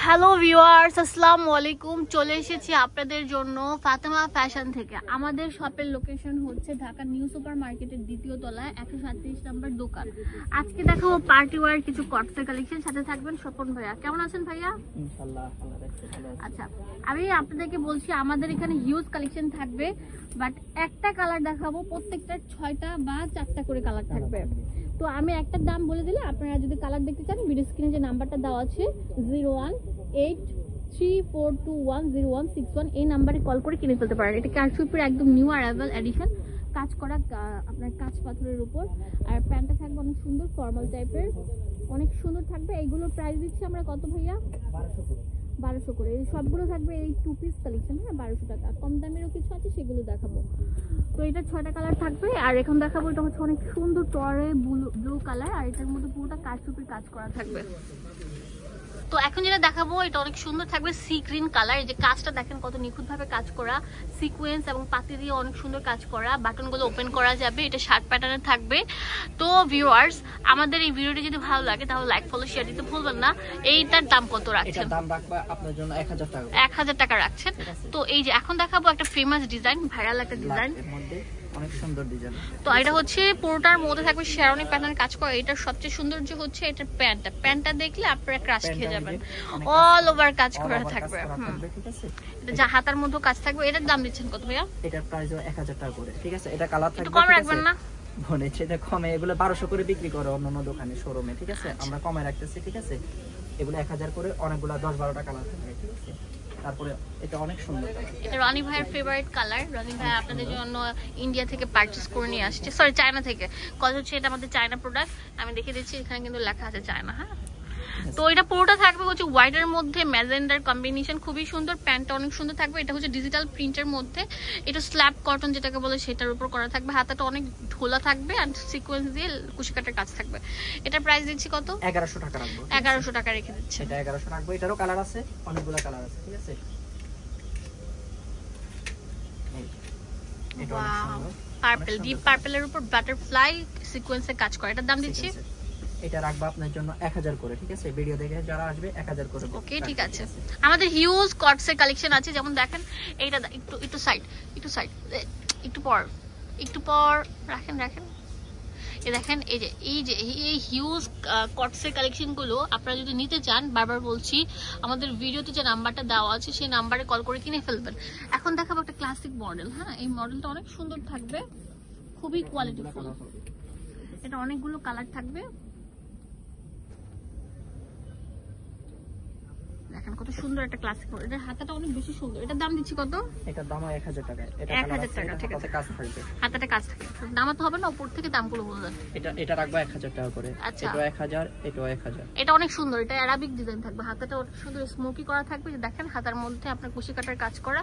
Hello viewers, আসসালামু আলাইকুম। চলে এসেছি আপনাদের জন্য ফাতেমা ফ্যাশন থেকে। আমাদের শপের লোকেশন হচ্ছে ঢাকা নিউ সুপার মার্কেটের দ্বিতীয় তলায় 137 নম্বর দোকান। আজকে দেখাবো পার্টি ওয়্যার কিছু কটসের কালেকশন, সাথে থাকবেন স্বপন ভাইয়া। কেমন আছেন ভাইয়া? ইনশাআল্লাহ ভালো আছি। আচ্ছা, আমি আপনাদেরকে বলছি আমাদের এখানে হিউজ কালেকশন থাকবে, বাট একটা কালার দেখাবো, প্রত্যেকটার 6টা বা 4টা করে কালার থাকবে। তো আমি একটা দাম বলে দিলে আপনারা যদি কালার দেখতে চান ভিডিও স্ক্রিনে যে নাম্বারটা দেওয়া আছে 018342106161 এই নাম্বারে কল করে কিনে ফেলতে পারেন। এটা কারচুপির একদম নিউ অ্যারাইভাল এডিশন, কাজ করা আপনার কাঁচ পাথরের উপর। আর প্যান্টটা থাকবে অনেক সুন্দর ফর্মাল টাইপের, অনেক সুন্দর থাকবে। এইগুলোর প্রাইস দিচ্ছি আমরা কত ভাইয়া? 1200 করে। এই সবগুলো থাকবে এই 2 পিস কালেকশন, হ্যাঁ 1200 টাকা। কম দামেরও কিছু আছে, সেগুলো দেখাবো। তো এটা 6টা কালার থাকবে। আর এখন দেখাবো এটা হচ্ছে অনেক সুন্দর টরে ব্লু কালার, আর এটার মধ্যে পুরোটা কারচুপির কাজ করা থাকবে। তো এখন যেটা দেখাবো এটা অনেক সুন্দর থাকবে সি গ্রিন কালার। এই যে কাজটা দেখেন কত নিখুঁত ভাবে কাজ করা, সিকোয়েন্স এবং পাতি দিয়ে অনেক সুন্দর কাজ করা। বাটনগুলো ওপেন করা যাবে, এটা শার্ট প্যাটার্নের থাকবে। তো ভিউয়ার্স, আমাদের এই ভিডিওটি যদি ভালো লাগে তাহলে লাইক ফলো শেয়ার দিতে ভুলবেন না। এইটার দাম কত রাখছেন? এটার দাম রাখবা আপনার জন্য 1000 টাকা। 1000 টাকা রাখছেন। তো এই যে এখন দেখাবো একটা ফেমাস ডিজাইন, ভাইরাল একটা ডিজাইন, অনেক সুন্দর ডিজাইন। তো এটা হচ্ছে পুরোটার মধ্যে থাকবে শেরওয়ানি প্যাটার্ন কাজ করা। এটার সবচেয়ে সৌন্দর্য হচ্ছে এটার প্যান্টটা দেখলে আপনারা ক্রাশ খেয়ে যাবেন। অল ওভার কাজ করা থাকবে, ঠিক আছে। এটা যা হাতার মধ্যে কাজ থাকবে। এটার দাম দিচ্ছেন কত ভাইয়া? এটার প্রাইস 1000 টাকা করে, ঠিক আছে। এটা কালার থাকবে, কম রাখবেন না? বলেছে এটা কমে, এগুলো 1200 করে বিক্রি করে অন্যান্য দোকানে শোরুমে, ঠিক আছে। আমরা কমে রাখতেছি, ঠিক আছে। এগুলো 1000 করে, অনেকগুলো 10-12টা কালার থাকবে, ঠিক আছে। তারপরে এটা অনেক সুন্দর, এটা রনি ভাইয়ের ফেভারিট কালার। রনি ভাই আপনাদের জন্য ইন্ডিয়া থেকে পারচেজ করে নিয়ে আসছে, সরি চায়না থেকে। কথা হচ্ছে এটা আমাদের চায়না প্রোডাক্ট, আমি দেখিয়ে দিচ্ছি, এখানে কিন্তু লেখা আছে চায়না, হ্যাঁ। তো এটা পুরোটা থাকবে হচ্ছে হোয়াইটের মধ্যে ম্যাজেন্ডার কম্বিনেশন, খুবই সুন্দর। প্যান্টটা অনেক সুন্দর থাকবে। এটা হচ্ছে ডিজিটাল প্রিন্টের মধ্যে, এটা স্ল্যাব কটন যেটাকে বলে সেটার উপর করা থাকবে। হাতাটা অনেক ঢোলা থাকবে আর সিকোয়েন্স দিয়ে কুশিকাটার কাজ থাকবে। এটার প্রাইস দিচ্ছি কত? 1100 টাকা রাখবো। 1100 টাকা রেখে দিচ্ছি। এটা 1100 রাখবো। এটারও কালার আছে, অনেকগুলো কালার আছে, ঠিক আছে। এটা অনেক সুন্দর পার্পল, ডিপ পার্পলের উপর বাটারফ্লাই সিকোয়েন্সে কাজ করা। এটার দাম দিচ্ছি, এটা রাখবা আপনার জন্য 1000 করে, ঠিক আছে। ভিডিও দেখে যারা আসবে 1000 করে। ওকে, ঠিক আছে। আমাদের হিউজ কটসের কালেকশন আছে, যেমন দেখেন এইটা একটু সাইড একটু পর রাখেন। এই দেখেন, এই হিউজ কটসের কালেকশন গুলো আপনারা যদি নিতে চান, বারবার বলছি আমাদের ভিডিওতে যে নাম্বারটা দেওয়া আছে সেই নাম্বারে কল করে কিনে ফেলবেন। এখন দেখাবো একটা ক্লাসিক মডেল, হ্যাঁ। এই মডেলটা অনেক সুন্দর থাকবে, খুবই কোয়ালিটিফুল। এটা অনেকগুলো কালার থাকবে, দেখেন কত সুন্দর একটা ক্লাসিক মডেল। এটার হাতাটা অনেক বেশি সুন্দর। এটার দাম দিচ্ছি কত? এটার দাম 1000 টাকা। এটা 1000 টাকা, ঠিক আছে। কাজ থাকবে, হাতাটা কাজ থাকে, নামাতে হবে না, উপর থেকে দামগুলো বলবেন। এটা রাখবা 1000 টাকা করে। আচ্ছা, এটা 1000, এটা 1000। এটা অনেক সুন্দর, এটা অ্যারাবিক ডিজাইন থাকবে। হাতাটা অনেক সুন্দর স্মোকি করা থাকবে, দেখেন হাতার মধ্যে আপনার কুশি কাটার কাজ করা,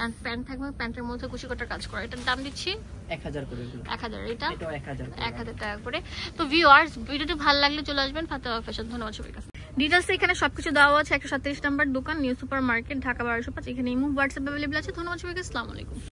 এন্ড প্যান্ট থাকবে, প্যান্টের মধ্যে কুশি কাটার কাজ করা। এটার দাম দিচ্ছি 1000 করে। 1000, এটা 1000 টাকা করে। তো ভিউয়ার্স, ভিডিওটি ভালো লাগলে চলে আসবেন ফাতেমা ফ্যাশন। ধন্যবাদ সবার কাছে। ডিটেইলস এখানে সবকিছু দেওয়া আছে। 137 নম্বর দোকান, নিউ সুপার মার্কেট, ঢাকা 1205। এখানে ইমো, হোয়াটসঅ্যাপ অ্যাভেলেবল আছে। ধন্যবাদ সবাইকে, আসসালামু আলাইকুম।